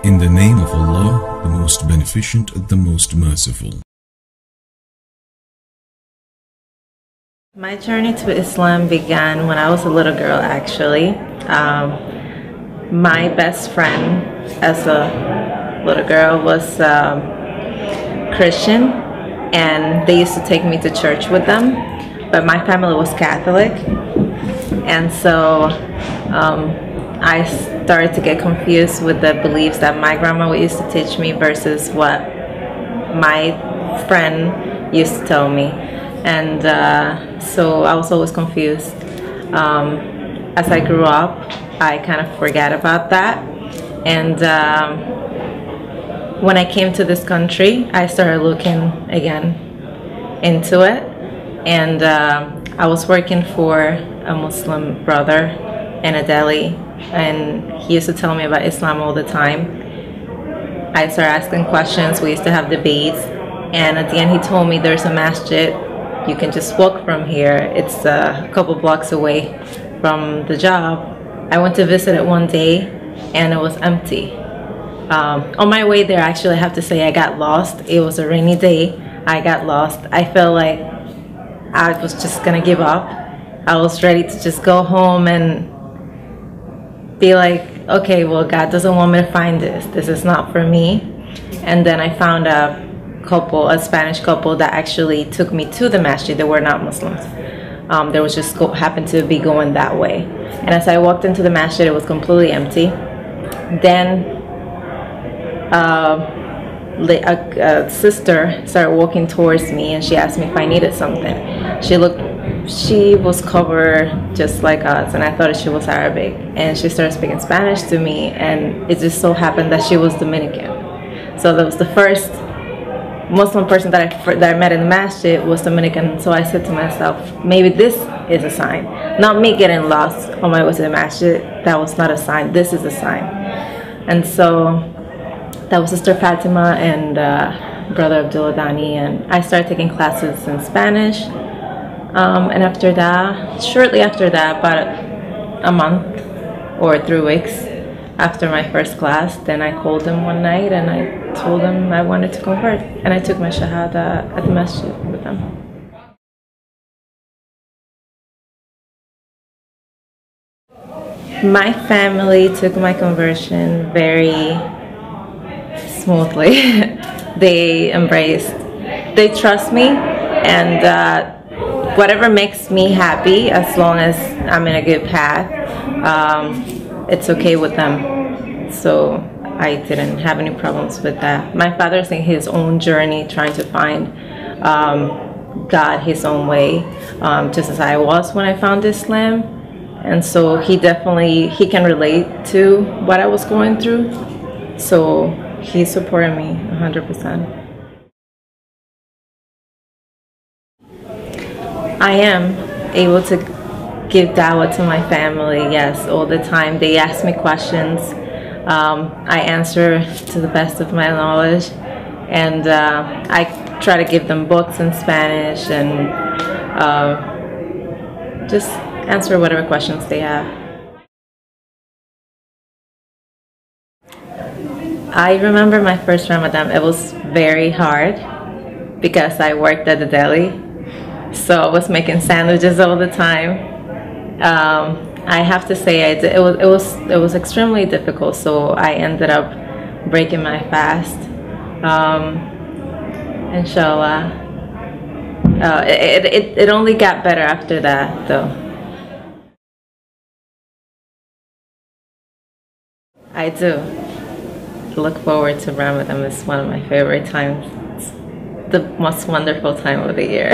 In the name of Allah, the most beneficent, the most merciful. My journey to Islam began when I was a little girl, actually. My best friend as a little girl was Christian, and they used to take me to church with them, but my family was Catholic, and so I started to get confused with the beliefs that my grandma used to teach me versus what my friend used to tell me. And so I was always confused. As I grew up, I kind of forgot about that. And when I came to this country, I started looking again into it. And I was working for a Muslim brother in a deli, and he used to tell me about Islam all the time. I started asking questions. We used to have debates, and at the end he told me there's a masjid. You can just walk from here. It's a couple blocks away from the job. I went to visit it one day, and it was empty. On my way there, actually, I have to say I got lost. It was a rainy day. I got lost. I felt like I was just gonna give up. I was ready to just go home and be like, okay, well, God doesn't want me to find this. This is not for me. And then I found a Spanish couple that actually took me to the masjid. They were not Muslims. They was just happened to be going that way. And as I walked into the masjid, it was completely empty. Then a sister started walking towards me, and she asked me if I needed something. She was covered just like us, and I thought she was Arabic. And she started speaking Spanish to me, and it just so happened that she was Dominican. So that was the first Muslim person that I met in the masjid was Dominican. So I said to myself, maybe this is a sign. Not me getting lost on my way to the masjid. That was not a sign. This is a sign. And so that was Sister Fatima and Brother Abdullah Dani, and I started taking classes in Spanish. And after that, shortly after that, about a month or 3 weeks after my first class, then I called him one night and I told him I wanted to convert, and I took my shahada at the masjid with him. My family took my conversion very smoothly. They embraced, they trust me, and whatever makes me happy, as long as I'm in a good path, it's okay with them. So I didn't have any problems with that. My father's in his own journey, trying to find God his own way, just as I was when I found Islam. And so he can relate to what I was going through. So he supported me 100%. I am able to give dawah to my family, yes, all the time. They ask me questions. I answer to the best of my knowledge, and I try to give them books in Spanish and just answer whatever questions they have. I remember my first Ramadan. It was very hard because I worked at the deli, so I was making sandwiches all the time. I have to say it was extremely difficult, so I ended up breaking my fast. Inshallah. It only got better after that, though. I do look forward to Ramadan. It's one of my favorite times. It's the most wonderful time of the year.